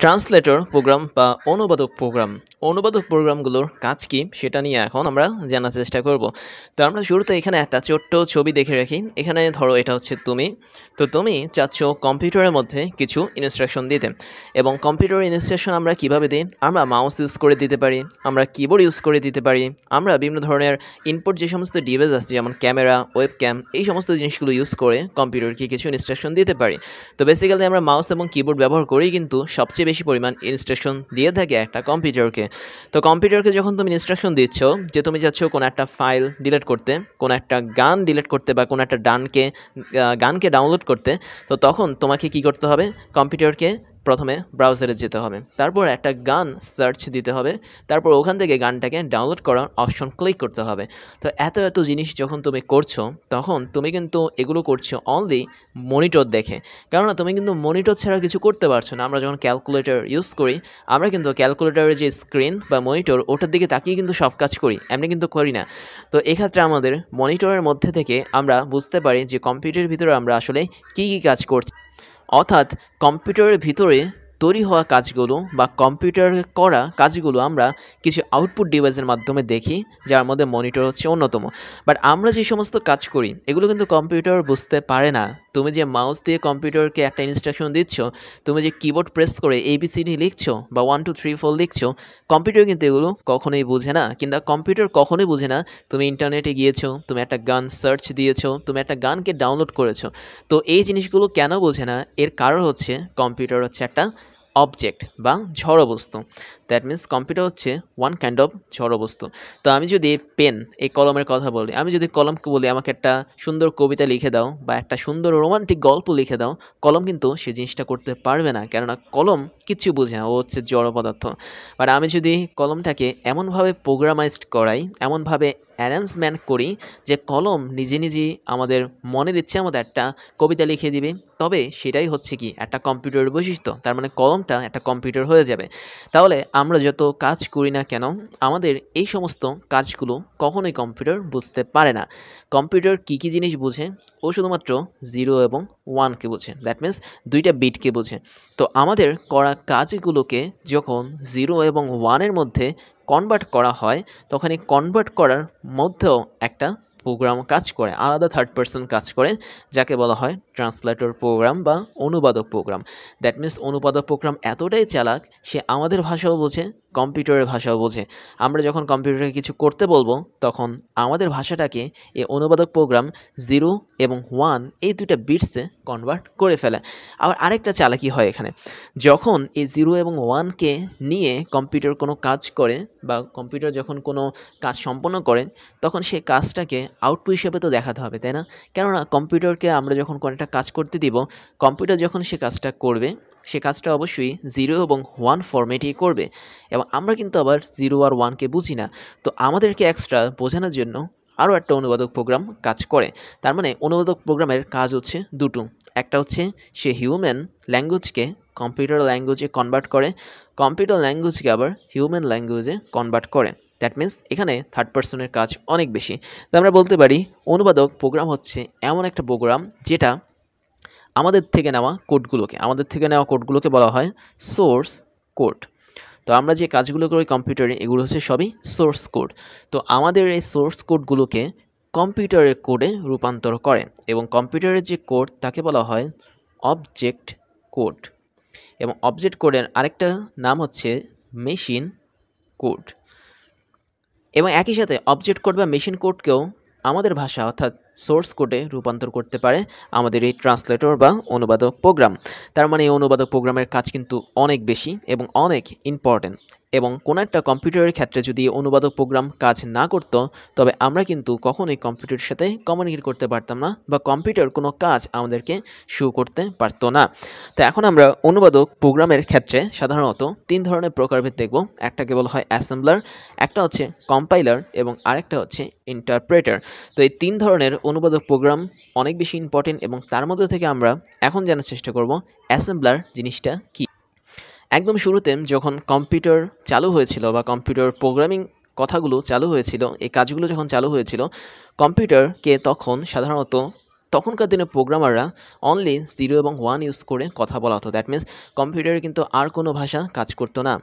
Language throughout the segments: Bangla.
ট্রান্সলেটর প্রোগ্রাম বা অনুবাদক প্রোগ্রাম। অনুবাদক প্রোগ্রামগুলোর কাজ কি সেটা নিয়ে এখন আমরা জানার চেষ্টা করব। তো আমরা শুরুতে এখানে একটা ছোট্ট ছবি দেখে রাখি। এখানে ধরো এটা হচ্ছে তুমি। তো তুমি চাচ্ছ কম্পিউটারের মধ্যে কিছু ইনস্ট্রাকশন দিতে, এবং কম্পিউটার ইনস্ট্রাকশন আমরা কিভাবে দিই? আমরা মাউস ইউজ করে দিতে পারি, আমরা কিবোর্ড ইউজ করে দিতে পারি, আমরা বিভিন্ন ধরনের ইনপুট যে সমস্ত ডিভাইস আছে যেমন ক্যামেরা, ওয়েবক্যাম, এই সমস্ত জিনিসগুলো ইউজ করে কম্পিউটারকে কিছু ইনস্ট্রাকশন দিতে পারি। তো বেসিক্যালি আমরা মাউস এবং কিবোর্ড ব্যবহার করেই কিন্তু সবচেয়ে বেশি পরিমাণ ইনস্ট্রাকশন দিয়ে থাকে একটা কম্পিউটারকে। তো কম্পিউটারকে যখন তুমি ইনস্ট্রাকশন দিচ্ছ যে তুমি চাচ্ছ কোনো একটা ফাইল ডিলিট করতে, কোনো একটা গান ডিলিট করতে, বা কোনো একটা গানকে ডাউনলোড করতে, তো তখন তোমাকে কি করতে হবে? কম্পিউটারকে প্রথমে ব্রাউজারে যেতে হবে, তারপর একটা গান সার্চ দিতে হবে, তারপর ওখান থেকে গানটাকে ডাউনলোড করার অপশন ক্লিক করতে হবে। তো এত জিনিস যখন তুমি করছো, তখন তুমি কিন্তু এগুলো করছো অনলি মনিটর দেখে। কেননা তুমি কিন্তু মনিটর ছাড়া কিছু করতে পারছো না। আমরা যখন ক্যালকুলেটর ইউজ করি, আমরা কিন্তু ক্যালকুলেটরের যে স্ক্রিন বা মনিটর, ওটার দিকে তাকিয়ে কিন্তু সব কাজ করি, এমনি কিন্তু করি না। তো এক্ষেত্রে আমাদের মনিটরের মধ্যে থেকে আমরা বুঝতে পারি যে কম্পিউটারের ভিতরে আমরা আসলে কী কাজ করছি। অর্থাৎ কম্পিউটারের ভিতরে তৈরি হওয়া কাজগুলো বা কম্পিউটারে করা কাজগুলো আমরা কিছু আউটপুট ডিভাইসের মাধ্যমে দেখি, যার মধ্যে মনিটর হচ্ছে অন্যতম। বাট আমরা যে সমস্ত কাজ করি এগুলো কিন্তু কম্পিউটার বুঝতে পারে না। তুমি যে মাউস দিয়ে কম্পিউটারকে একটা ইনস্ট্রাকশন দিচ্ছ, তুমি যে কিবোর্ড প্রেস করে ABCD লিখছো বা 1 2 3 4 লিখছো, কম্পিউটার কিন্তু এগুলো কখনোই বোঝে না। কিন্তু কম্পিউটার কখনোই বোঝে না তুমি ইন্টারনেটে গিয়েছো, তুমি একটা গান সার্চ দিয়েছো, তুমি একটা গানকে ডাউনলোড করেছো। তো এই জিনিসগুলো কেন বোঝে না? এর কারণ হচ্ছে কম্পিউটার হচ্ছে একটা অবজেক্ট বা জড়বস্তু। দ্যাট মিন্স কম্পিউটার হচ্ছে ওয়ান কাইন্ড অফ জড়বস্তু। তো আমি যদি পেন, এই কলমের কথা বলি, আমি যদি কলমকে বলি আমাকে একটা সুন্দর কবিতা লিখে দাও বা একটা সুন্দর রোমান্টিক গল্প লিখে দাও, কলম কিন্তু সে জিনিসটা করতে পারবে না, কেননা কলম কিচ্ছু বোঝে না, ও হচ্ছে জড় পদার্থ। বাট আমি যদি কলমটাকে এমনভাবে প্রোগ্রামাইজড করাই, এমনভাবে অ্যারেঞ্জমেন্ট করি যে কলম নিজে নিজেই আমাদের মনের ইচ্ছা মতো একটা কবিতা লিখে দিবে, তবে সেটাই হচ্ছে কি একটা কম্পিউটারের বৈশিষ্ট্য। তার মানে কলমটা একটা কম্পিউটার হয়ে যাবে। তাহলে আমরা যত কাজ করি না কেন, আমাদের এই সমস্ত কাজগুলো কখনোই কম্পিউটার বুঝতে পারে না। কম্পিউটার কী জিনিস বোঝে? ও শুধুমাত্র 0 এবং 1কে বোঝে। দ্যাট মিন্স দুইটা বিটকে বোঝে। তো আমাদের করা কাজগুলোকে যখন 0 এবং 1-এর মধ্যে কনভার্ট করা হয়, তখন এই কনভার্ট করার মধ্যেও একটা প্রোগ্রাম কাজ করে, আলাদা থার্ড পার্সন কাজ করে, যাকে বলা হয় ট্রান্সলেটর প্রোগ্রাম বা অনুবাদক প্রোগ্রাম। দ্যাট মিন্স অনুবাদক প্রোগ্রাম এতটাই চালাক, সে আমাদের ভাষাও বোঝে, কম্পিউটারের ভাষাও বোঝে। আমরা যখন কম্পিউটারে কিছু করতে বলবো, তখন আমাদের ভাষাটাকে এই অনুবাদক প্রোগ্রাম 0 এবং 1 এই দুইটা বিটসে কনভার্ট করে ফেলে। আবার আরেকটা চালাকি হয় এখানে, যখন এই 0 এবং 1কে নিয়ে কম্পিউটার কোনো কাজ করে বা কম্পিউটার যখন কোনো কাজ সম্পন্ন করে, তখন সেই কাজটাকে আউটপুট হিসেবে তো দেখাতে হবে, তাই না? কেননা কম্পিউটারকে আমরা যখন কোনো একটা কাজ করতে দিব, কম্পিউটার যখন সে কাজটা করবে, সে কাজটা অবশ্যই 0 এবং 1 ফরম্যাটেই করবে, এবং আমরা কিন্তু আবার 0 আর 1কে বুঝি না। তো আমাদেরকে এক্সট্রা বোঝানোর জন্য আরও একটা অনুবাদক প্রোগ্রাম কাজ করে। তার মানে অনুবাদক প্রোগ্রামের কাজ হচ্ছে দুটো। একটা হচ্ছে সে হিউম্যান ল্যাঙ্গুয়েজকে কম্পিউটার ল্যাঙ্গুয়েজে কনভার্ট করে, কম্পিউটার ল্যাঙ্গুয়েজকে আবার হিউম্যান ল্যাঙ্গুয়েজে কনভার্ট করে। দ্যাট মিন্স এখানে থার্ড পার্সনের কাজ অনেক বেশি। তো আমরা বলতে পারি অনুবাদক প্রোগ্রাম হচ্ছে এমন একটা প্রোগ্রাম যেটা আমাদের থেকে নেওয়া কোডগুলোকে বলা হয় সোর্স কোড। তো আমরা যে কাজগুলো করি কম্পিউটারে, এগুলো হচ্ছে সবই সোর্স কোড। তো আমাদের এই সোর্স কোডগুলোকে কম্পিউটারের কোডে রূপান্তর করে, এবং কম্পিউটারের যে কোড তাকে বলা হয় অবজেক্ট কোড, এবং অবজেক্ট কোডের আরেকটা নাম হচ্ছে মেশিন কোড। এবং একই সাথে অবজেক্ট কোড বা মেশিন কোডকেও আমাদের ভাষা অর্থাৎ সোর্স কোডে রূপান্তর করতে পারে আমাদের এই ট্রান্সলেটর বা অনুবাদক প্রোগ্রাম। তার মানে এই অনুবাদক প্রোগ্রামের কাজ কিন্তু অনেক বেশি এবং অনেক ইম্পর্টেন্ট। এবং কোনো একটা কম্পিউটারের ক্ষেত্রে যদি অনুবাদক প্রোগ্রাম কাজ না করত, তবে আমরা কিন্তু কখনোই কম্পিউটারের সাথে কমিউনিকেট করতে পারতাম না, বা কম্পিউটার কোনো কাজ আমাদেরকে শো করতে পারতো না। তো এখন আমরা অনুবাদক প্রোগ্রামের ক্ষেত্রে সাধারণত 3 ধরনের প্রকারভেদ দেখব। একটাকে বলা হয় অ্যাসেম্বলার, একটা হচ্ছে কম্পাইলার, এবং আরেকটা হচ্ছে ইন্টারপ্রেটার। তো এই 3 ধরনের অনুবাদক প্রোগ্রাম অনেক বেশি ইম্পর্টেন্ট, এবং তার মধ্যে থেকে আমরা এখন জানার চেষ্টা করব অ্যাসেম্বলার জিনিসটা কী। একদম শুরুতে যখন কম্পিউটার চালু হয়েছিল বা কম্পিউটার প্রোগ্রামিং কথাগুলো চালু হয়েছিল, এই কাজগুলো যখন চালু হয়েছিল, কম্পিউটারকে তখন সাধারণত তখনকার দিনে প্রোগ্রামাররা অনলি 0 এবং 1 ইউজ করে কথা বলা হতো। দ্যাট মিনস কম্পিউটারে কিন্তু আর কোনো ভাষা কাজ করতো না।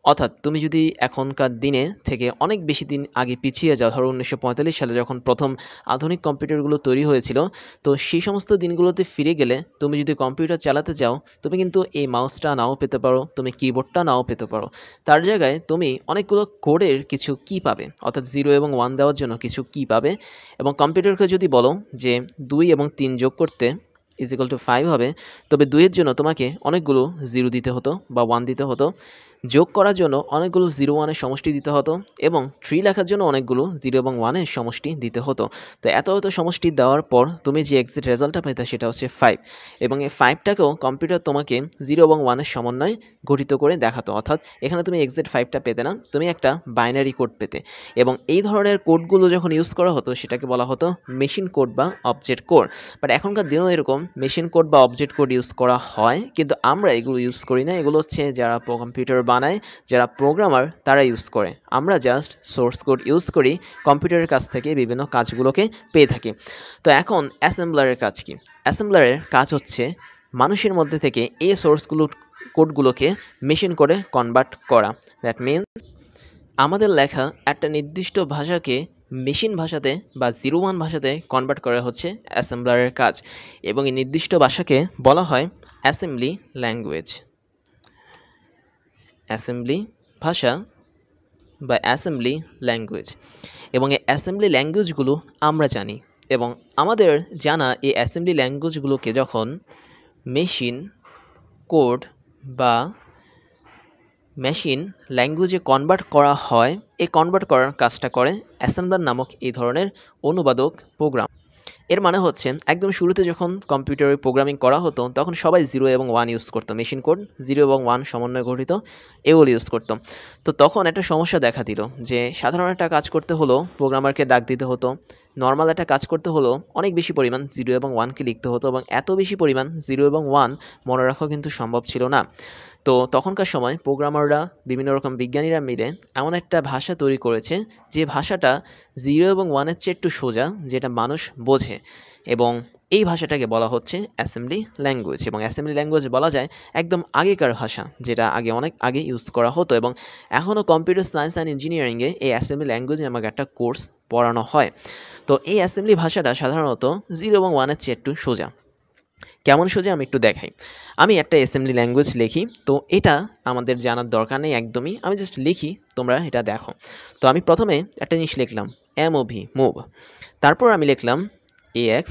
অর্থাৎ তুমি যদি এখনকার দিনে থেকে অনেক বেশি দিন আগে পিছিয়ে যাও, ধরো 1945 সালে যখন প্রথম আধুনিক কম্পিউটারগুলো তৈরি হয়েছিল, তো সেই সমস্ত দিনগুলোতে ফিরে গেলে তুমি যদি কম্পিউটার চালাতে চাও, তুমি কিন্তু এই মাউসটা নাও পেতে পারো, তুমি কিবোর্ডটা নাও পেতে পারো। তার জায়গায় তুমি অনেকগুলো কোডের কিছু কি পাবে, অর্থাৎ 0 এবং 1 দেওয়ার জন্য কিছু কি পাবে। এবং কম্পিউটারকে যদি বলো যে 2 এবং 3 যোগ করতে =5 হবে, তবে 2 এর জন্য তোমাকে অনেকগুলো 0 দিতে হতো বা 1 দিতে হতো, যোগ করার জন্য অনেকগুলো 0 1-এর সমষ্টি দিতে হতো, এবং 3 লেখার জন্য অনেকগুলো 0 এবং 1-এর সমষ্টি দিতে হতো। তো এত সমষ্টি দেওয়ার পর তুমি যে এক্সাক্ট রেজাল্টটা পেতে সেটা হচ্ছে 5, এবং এই 5টাকেও কম্পিউটার তোমাকে 0 এবং 1-এর সমন্বয়ে গঠিত করে দেখাতো। অর্থাৎ এখানে তুমি এক্সাক্ট 5টা পেতে না, তুমি একটা বাইনারি কোড পেতে। এবং এই ধরনের কোডগুলো যখন ইউজ করা হতো সেটাকে বলা হতো মেশিন কোড বা অবজেক্ট কোড। বাট এখনকার দিনেও এরকম মেশিন কোড বা অবজেক্ট কোড ইউজ করা হয়, কিন্তু আমরা এগুলো ইউজ করি না। এগুলো হচ্ছে যারা কম্পিউটার বানায়, যারা প্রোগ্রামার, তারা ইউজ করে। আমরা জাস্ট সোর্স কোড ইউজ করি, কম্পিউটারের কাছ থেকে বিভিন্ন কাজগুলোকে পেয়ে থাকি। তো এখন অ্যাসেম্বলারের কাজ কি? অ্যাসেম্বলারের কাজ হচ্ছে মানুষের মধ্যে থেকে এই কোডগুলোকে মেশিন কোডে কনভার্ট করা। দ্যাট মিনস আমাদের লেখা একটা নির্দিষ্ট ভাষাকে মেশিন ভাষাতে বা 01 ভাষাতে কনভার্ট করা হচ্ছে অ্যাসেম্বলারের কাজ, এবং এই নির্দিষ্ট ভাষাকে বলা হয় অ্যাসেম্বলি ল্যাঙ্গুয়েজ। অ্যাসেম্বলি ভাষা বা অ্যাসেম্বলি ল্যাঙ্গুয়েজ। এবং এই অ্যাসেম্বলি ল্যাঙ্গুয়েজগুলো আমরা জানি, এবং আমাদের জানা এই অ্যাসেম্বলি ল্যাঙ্গুয়েজগুলোকে যখন মেশিন কোড বা মেশিন ল্যাঙ্গুয়েজে কনভার্ট করা হয়, এই কনভার্ট করার কাজটা করে অ্যাসেম্বলার নামক এই ধরনের অনুবাদক প্রোগ্রাম। এর মানে হচ্ছে একদম শুরুতে যখন কম্পিউটারে প্রোগ্রামিং করা হতো তখন সবাই 0 এবং 1 ইউজ করতো, মেশিন কোড 0 এবং 1 সমন্বয়ে গঠিত এগুলো ইউজ করতো। তো তখন একটা সমস্যা দেখা দিল যে সাধারণ একটা কাজ করতে হলো প্রোগ্রামারকে ডাক দিতে হতো, নর্মাল একটা কাজ করতে হলো অনেক বেশি পরিমাণ 0 এবং 1কে লিখতে হতো, এবং এত বেশি পরিমাণ 0 এবং 1 মনে রাখা কিন্তু সম্ভব ছিল না। তো তখনকার সময় প্রোগ্রামাররা, বিভিন্ন রকম বিজ্ঞানীরা মিলে এমন একটা ভাষা তৈরি করেছে যে ভাষাটা 0 এবং 1-এর চেয়ে একটু সোজা, যেটা মানুষ বোঝে, এবং এই ভাষাটাকে বলা হচ্ছে অ্যাসেম্বলি ল্যাঙ্গুয়েজ। এবং অ্যাসেম্বলি ল্যাঙ্গুয়েজ বলা যায় একদম আগেকার ভাষা, যেটা অনেক আগে ইউজ করা হতো, এবং এখনও কম্পিউটার সায়েন্স অ্যান্ড ইঞ্জিনিয়ারিংয়ে এই অ্যাসেম্বলি ল্যাঙ্গুয়েজ নামক একটা কোর্স পড়ানো হয়। তো এই অ্যাসেম্বলি ভাষাটা সাধারণত 0 এবং 1-এর চেয়ে একটু সোজা। কেমন সোজা আমি একটু দেখাই। আমি একটা অ্যাসেম্বলি ল্যাঙ্গুয়েজ লিখি, তো এটা আমাদের জানার দরকার নেই একদমই, আমি জাস্ট লিখি, তোমরা এটা দেখো। তো আমি প্রথমে একটা জিনিস লিখলাম MOV মুভ, তারপর আমি লিখলাম AX,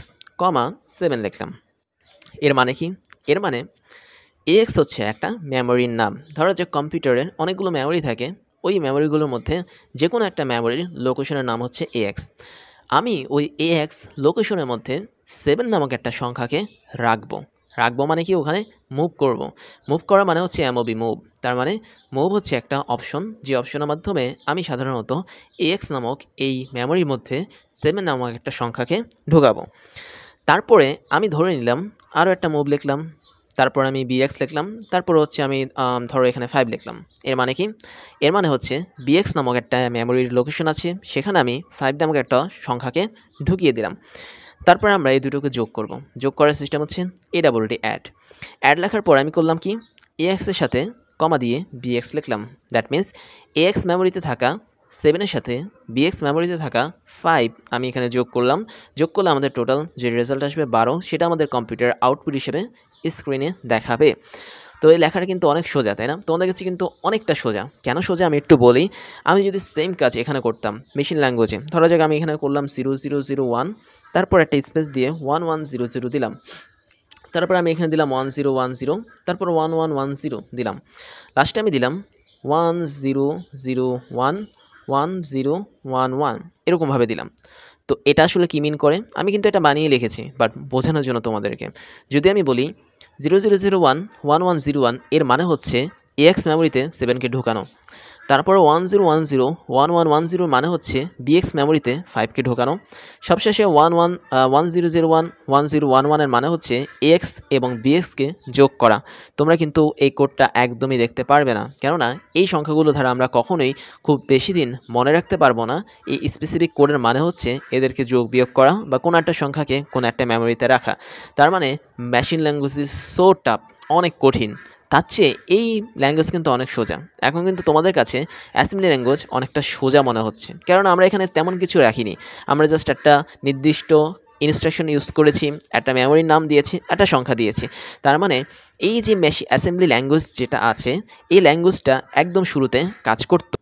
7 লিখলাম। এর মানে কি? এর মানে AX হচ্ছে একটা মেমোরির নাম। ধরো যে কম্পিউটারের অনেকগুলো মেমোরি থাকে, ওই মেমোরিগুলোর মধ্যে যে কোনো একটা মেমোরির লোকেশনের নাম হচ্ছে AX। আমি ওই AX লোকেশনের মধ্যে 7 নামক একটা সংখ্যাকে রাখবো মানে কি? ওখানে মুভ করব। মুভ করা মানে হচ্ছে MOV মুভ। তার মানে মুভ হচ্ছে একটা অপশন, যে অপশনের মাধ্যমে আমি সাধারণত AX নামক এই মেমোরির মধ্যে 7 নামক একটা সংখ্যাকে ঢোকাবো। তারপরে আমি ধরে নিলাম আরও একটা মুভ লিখলাম, তারপর আমি BX লিখলাম, তারপর হচ্ছে আমি ধরো এখানে 5 লিখলাম। এর মানে কি? এর মানে হচ্ছে BX নামক একটা মেমোরির লোকেশন আছে, সেখানে আমি 5 নামক একটা সংখ্যাকে ঢুকিয়ে দিলাম। তারপরে আমরা এই দুটোকে যোগ করব। যোগ করার সিস্টেম হচ্ছে ADD অ্যাড লেখার পর আমি করলাম কি? AX এর সাথে কমা দিয়ে BX লিখলাম। দ্যাট মিনস AX মেমোরিতে থাকা 7-এর সাথে BX মেমোরিতে থাকা 5 আমি এখানে যোগ করলাম। যোগ করলে আমাদের টোটাল যে রেজাল্ট আসবে 12, সেটা আমাদের কম্পিউটার আউটপুট হিসেবে স্ক্রিনে দেখাবে। তো এই লেখাটা কিন্তু অনেক সোজা, তাই না? তোমাদের কাছে কিন্তু অনেকটা সোজা। কেন সোজা আমি একটু বলি। আমি যদি সেম কাজ এখানে করতাম মেশিন ল্যাঙ্গুয়েজে, ধরা যাক আমি এখানে করলাম 0001, তারপর একটা স্পেস দিয়ে 1100 দিলাম, তারপর আমি এখানে দিলাম 1010, তারপর 1110 দিলাম, লাস্টে আমি দিলাম 1001 1011 এরকমভাবে দিলাম। তো এটা আসলে কি মিন করে? আমি কিন্তু এটা বানিয়ে লিখেছি, বাট বোঝানোর জন্য তোমাদেরকে যদি আমি বলি 0001 1101, এর মানে হচ্ছে AX মেমোরিতে 7কে ঢোকানো। তারপর 1010 মানে হচ্ছে বিএক্স মেমোরিতে 5কে ঢোকানো। সবশেষে 1011 এর মানে হচ্ছে এক্স এবং বিএক্সকে যোগ করা। তোমরা কিন্তু এই কোডটা একদমই দেখতে পারবে না, কেননা এই সংখ্যাগুলো দ্বারা আমরা কখনোই খুব বেশি দিন মনে রাখতে পারবো না। এই স্পেসিফিক কোডের মানে হচ্ছে এদেরকে যোগ বিয়োগ করা বা কোনো একটা সংখ্যাকে কোনো একটা মেমোরিতে রাখা। তার মানে machine language is so tough, অনেক কঠিন। তার চেয়ে এই ল্যাঙ্গুয়েজ কিন্তু অনেক সোজা। এখন কিন্তু তোমাদের কাছে অ্যাসেম্বলি ল্যাঙ্গুয়েজ অনেকটা সোজা মনে হচ্ছে, কারণ আমরা এখানে তেমন কিছু রাখিনি। আমরা জাস্ট একটা নির্দিষ্ট ইনস্ট্রাকশন ইউজ করেছি, একটা মেমোরির নাম দিয়েছি, একটা সংখ্যা দিয়েছি। তার মানে এই যে অ্যাসেম্বলি ল্যাঙ্গুয়েজ যেটা আছে, এই ল্যাঙ্গুয়েজটা একদম শুরুতে কাজ করতো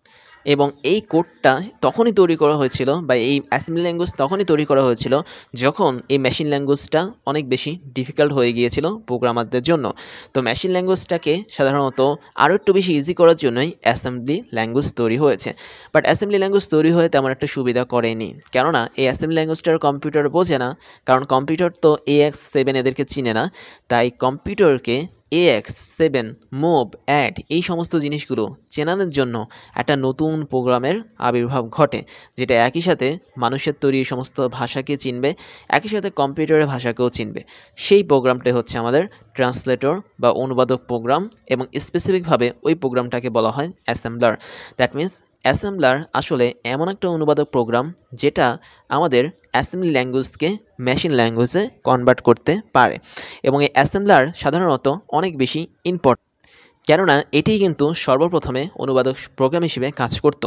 এবং এই কোডটা তখনই তৈরি করা হয়েছিল, বা এই অ্যাসেম্বলি ল্যাঙ্গুয়েজ তখনই তৈরি করা হয়েছিল যখন এই মেশিন ল্যাঙ্গুয়েজটা অনেক বেশি ডিফিকাল্ট হয়ে গিয়েছিল প্রোগ্রামারদের জন্য। তো মেশিন ল্যাঙ্গুয়েজটাকে সাধারণত আরও একটু বেশি ইজি করার জন্যই অ্যাসেম্বলি ল্যাঙ্গুয়েজ তৈরি হয়েছে। বাট অ্যাসেম্বলি ল্যাঙ্গুয়েজ তৈরি হয়ে তেমন একটা সুবিধা করেনি, কেননা এই অ্যাসেম্বলি ল্যাঙ্গুয়েজটার কম্পিউটার বোঝে না, কারণ কম্পিউটার তো AX7 এদেরকে চিনে না। তাই কম্পিউটারকে AX7, মুভ, অ্যাড এই সমস্ত জিনিসগুলো চেনানোর জন্য একটা নতুন প্রোগ্রামের আবির্ভাব ঘটে, যেটা একই সাথে মানুষের তৈরি সমস্ত ভাষাকে চিনবে, একই সাথে কম্পিউটারের ভাষাকেও চিনবে। সেই প্রোগ্রামটাই হচ্ছে আমাদের ট্রান্সলেটর বা অনুবাদক প্রোগ্রাম, এবং স্পেসিফিকভাবে ওই প্রোগ্রামটাকে বলা হয় অ্যাসেম্বলার। দ্যাট মিনস অ্যাসেম্বলার আসলে এমন একটা অনুবাদক প্রোগ্রাম যেটা আমাদের অ্যাসেম্বলি ল্যাঙ্গুয়েজকে মেশিন ল্যাঙ্গুয়েজে কনভার্ট করতে পারে, এবং এই অ্যাসেম্বলার সাধারণত অনেক বেশি ইম্পর্টেন্ট, কেননা এটিই কিন্তু সর্বপ্রথমে অনুবাদক প্রোগ্রাম হিসেবে কাজ করত।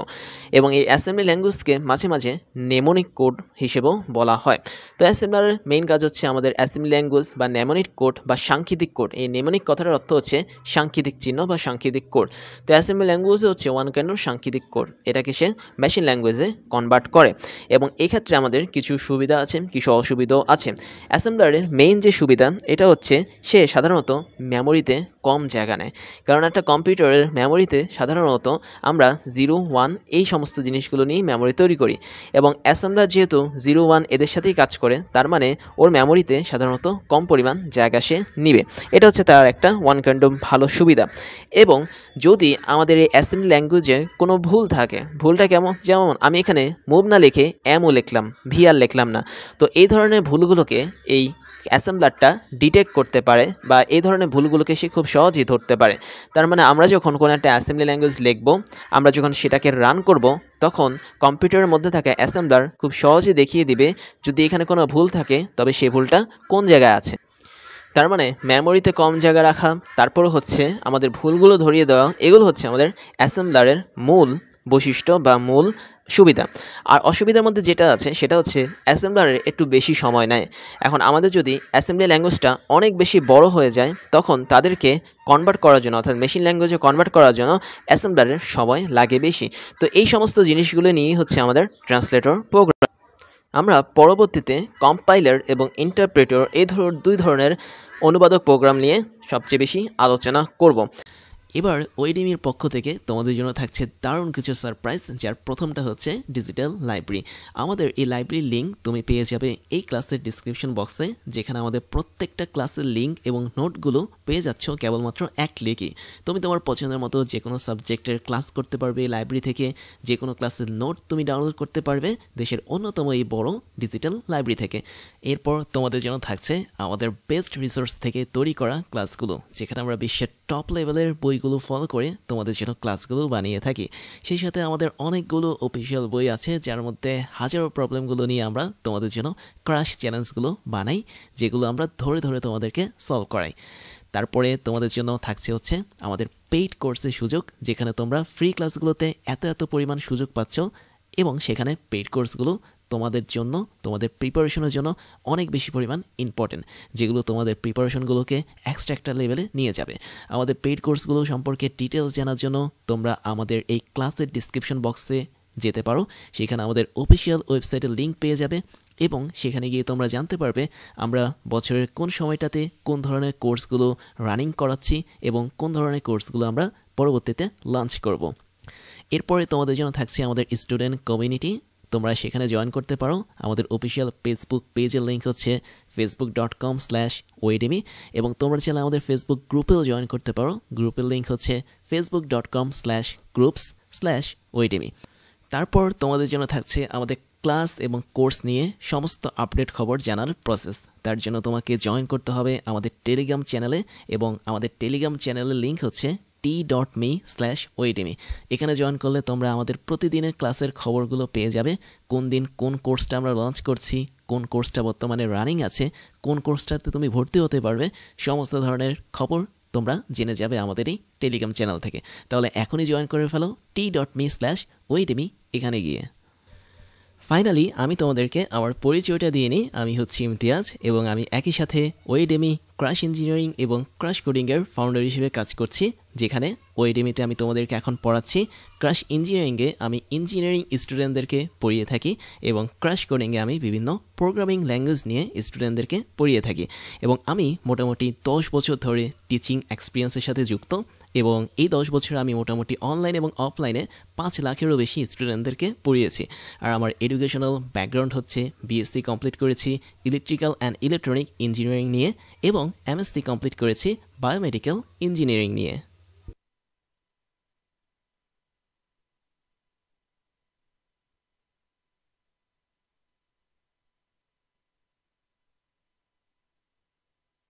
এবং এই অ্যাসেম্বলি ল্যাঙ্গুয়েজকে মাঝে মাঝে নেমোনিক কোড হিসেবেও বলা হয়। তো অ্যাসেম্বলারের মেইন কাজ হচ্ছে আমাদের অ্যাসেম্বলি ল্যাঙ্গুয়েজ বা নেমোনিক কোড বা সাংকেতিক কোড। এই নেমোনিক কথাটার অর্থ হচ্ছে সাংকেতিক চিহ্ন বা সাংকেতিক কোড। তো অ্যাসেম্বলি ল্যাঙ্গুয়েজে হচ্ছে ওয়ান কাইন্ড অফ সাংকেতিক কোড, এটাকে সে মেশিন ল্যাঙ্গুয়েজে কনভার্ট করে। এবং এই ক্ষেত্রে আমাদের কিছু সুবিধা আছে, কিছু অসুবিধাও আছে। অ্যাসেম্বলারের মেইন যে সুবিধা এটা হচ্ছে সে সাধারণত মেমোরিতে কম জায়গা নেয়, কারণ একটা কম্পিউটারের মেমোরিতে সাধারণত আমরা 0, 1 এই সমস্ত জিনিসগুলো নিয়েই মেমোরি তৈরি করি, এবং অ্যাসেম্বলার যেহেতু 0, 1 এদের সাথেই কাজ করে, তার মানে ওর মেমোরিতে সাধারণত কম পরিমাণ জায়গা সে নিবে। এটা হচ্ছে তার একটা ওয়ান কাইন্ড অফ ভালো সুবিধা। এবং যদি আমাদের এই অ্যাসেম্বলি ল্যাঙ্গুয়েজে কোনো ভুল থাকে, ভুলটা কেমন, যেমন আমি এখানে মুভ না লিখে এমও লিখলাম, ভিআর লিখলাম না, তো এই ধরনের ভুলগুলোকে এই অ্যাসেম্বলারটা ডিটেক্ট করতে পারে, বা এই ধরনের ভুলগুলোকে সে খুব সহজেই ধরতে পারে। তার মানে আমরা যখন কোনো একটা অ্যাসেম্বলি ল্যাঙ্গুয়েজ লিখব, আমরা যখন সেটাকে রান করব, তখন কম্পিউটারের মধ্যে থাকা অ্যাসেম্বলার খুব সহজেই দেখিয়ে দিবে যদি এখানে কোনো ভুল থাকে তবে সেই ভুলটা কোন জায়গায় আছে। তার মানে মেমোরিতে কম জায়গা রাখা, তারপর হচ্ছে আমাদের ভুলগুলো ধরিয়ে দেওয়া, এগুলো হচ্ছে আমাদের অ্যাসেম্বলারের মূল বৈশিষ্ট্য বা মূল সুবিধা। আর অসুবিধার মধ্যে যেটা আছে সেটা হচ্ছে অ্যাসেম্বলারের একটু বেশি সময় নেয়। এখন আমাদের যদি অ্যাসেম্বলি ল্যাঙ্গুয়েজটা অনেক বেশি বড় হয়ে যায়, তখন তাদেরকে কনভার্ট করার জন্য, অর্থাৎ মেশিন ল্যাঙ্গুয়েজে কনভার্ট করার জন্য অ্যাসেম্বলারের সময় লাগে বেশি। তো এই সমস্ত জিনিসগুলো নিয়েই হচ্ছে আমাদের ট্রান্সলেটর প্রোগ্রাম। আমরা পরবর্তীতে কম্পাইলার এবং ইন্টারপ্রেটর এই দুই ধরনের অনুবাদক প্রোগ্রাম নিয়ে সবচেয়ে বেশি আলোচনা করব। এবার ওয়েডিমির পক্ষ থেকে তোমাদের জন্য থাকছে দারুণ কিছু সারপ্রাইজ, যার প্রথমটা হচ্ছে ডিজিটাল লাইব্রেরি। আমাদের এই লাইব্রেরির লিঙ্ক তুমি পেয়ে যাবে এই ক্লাসের ডিসক্রিপশন বক্সে, যেখানে আমাদের প্রত্যেকটা ক্লাসের লিঙ্ক এবং নোটগুলো পেয়ে যাচ্ছ কেবলমাত্র এক ক্লিকে। তুমি তোমার পছন্দের মতো যে কোনো সাবজেক্টের ক্লাস করতে পারবে এই লাইব্রেরি থেকে, যে কোনো ক্লাসের নোট তুমি ডাউনলোড করতে পারবে দেশের অন্যতম এই বড় ডিজিটাল লাইব্রেরি থেকে। এরপর তোমাদের জন্য থাকছে আমাদের বেস্ট রিসোর্স থেকে তৈরি করা ক্লাসগুলো, যেখানে আমরা বিশ্বের টপ লেভেলের বইগুলো ফলো করে তোমাদের জন্য ক্লাসগুলো বানিয়ে থাকি। সেই সাথে আমাদের অনেকগুলো অফিসিয়াল বই আছে, যার মধ্যে হাজারো প্রবলেমগুলো নিয়ে আমরা তোমাদের জন্য ক্রাশ চ্যালেঞ্জগুলো বানাই, যেগুলো আমরা ধরে ধরে তোমাদেরকে সলভ করাই। তারপরে তোমাদের জন্য থাকছে হচ্ছে আমাদের পেইড কোর্সের সুযোগ, যেখানে তোমরা ফ্রি ক্লাসগুলোতে এত পরিমাণ সুযোগ পাচ্ছ, এবং সেখানে পেইড কোর্সগুলো তোমাদের জন্য, তোমাদের প্রিপারেশনের জন্য অনেক বেশি পরিমাণ ইম্পর্টেন্ট, যেগুলো তোমাদের প্রিপারেশনগুলোকে এক্সট্রা একটা লেভেলে নিয়ে যাবে। আমাদের পেইড কোর্সগুলো সম্পর্কে ডিটেলস জানার জন্য তোমরা আমাদের এই ক্লাসের ডিসক্রিপশন বক্সে যেতে পারো, সেখানে আমাদের অফিসিয়াল ওয়েবসাইটের লিঙ্ক পেয়ে যাবে, এবং সেখানে গিয়ে তোমরা জানতে পারবে আমরা বছরের কোন সময়টাতে কোন ধরনের কোর্সগুলো রানিং করাচ্ছি এবং কোন ধরনের কোর্সগুলো আমরা পরবর্তীতে লঞ্চ করব। এরপরে তোমাদের জন্য থাকছে আমাদের স্টুডেন্ট কমিউনিটি, তোমরা সেখানে জয়েন করতে পারো। আমাদের অফিসিয়াল ফেসবুক পেজের লিঙ্ক হচ্ছে facebook.com/oedemy, এবং তোমরা চাইলে আমাদের ফেসবুক গ্রুপেও জয়েন করতে পারো। গ্রুপের লিঙ্ক হচ্ছে facebook.com/groups academy/oidemy। তারপর তোমাদের জন্য থাকছে আমাদের ক্লাস এবং কোর্স নিয়ে সমস্ত আপডেট খবর জানার প্রসেস। তার জন্য তোমাকে জয়েন করতে হবে আমাদের টেলিগ্রাম চ্যানেলে, এবং আমাদের টেলিগ্রাম চ্যানেলের লিঙ্ক হচ্ছে t.me/oidemy। এখানে জয়েন করলে তোমরা আমাদের প্রতিদিনের ক্লাসের খবরগুলো পেয়ে যাবে। কোন দিন কোন কোর্সটা আমরা লঞ্চ করছি, কোন কোর্সটা বর্তমানে রানিং আছে, কোন কোর্সটাতে তুমি ভর্তি হতে পারবে, সমস্ত ধরনের খবর তোমরা জেনে যাবে আমাদের এই টেলিগ্রাম চ্যানেল থেকে। তাহলে এখনই জয়েন করে ফেলো t.me/oidemy এখানে গিয়ে। ফাইনালি আমি তোমাদেরকে আমার পরিচয়টা দিয়ে নিই। আমি হচ্ছি ইমতিয়াজ, এবং আমি একই সাথে ওয়েডেমি, ক্রাশ ইঞ্জিনিয়ারিং এবং ক্রাশ কোডিংয়ের ফাউন্ডার হিসেবে কাজ করছি, যেখানে ওয়েডেমিতে আমি তোমাদেরকে এখন পড়াচ্ছি, ক্রাশ ইঞ্জিনিয়ারিংয়ে আমি ইঞ্জিনিয়ারিং স্টুডেন্টদেরকে পড়িয়ে থাকি, এবং ক্রাশ কোডিংয়ে আমি বিভিন্ন প্রোগ্রামিং ল্যাঙ্গুয়েজ নিয়ে স্টুডেন্টদেরকে পড়িয়ে থাকি। এবং আমি মোটামুটি 10 বছর ধরে টিচিং এক্সপিরিয়েন্সের সাথে যুক্ত, এবং এই 10 বছর আমি মোটামুটি অনলাইন এবং অফলাইনে 5 লাখেরও বেশি স্টুডেন্টদেরকে পড়িয়েছি। আর আমার এডুকেশনাল ব্যাকগ্রাউন্ড হচ্ছে বিএসসি কমপ্লিট করেছি ইলেকট্রিক্যাল অ্যান্ড ইলেকট্রনিক ইঞ্জিনিয়ারিং নিয়ে, এবং এমএসসি কমপ্লিট করেছি বায়োমেডিক্যাল ইঞ্জিনিয়ারিং নিয়ে।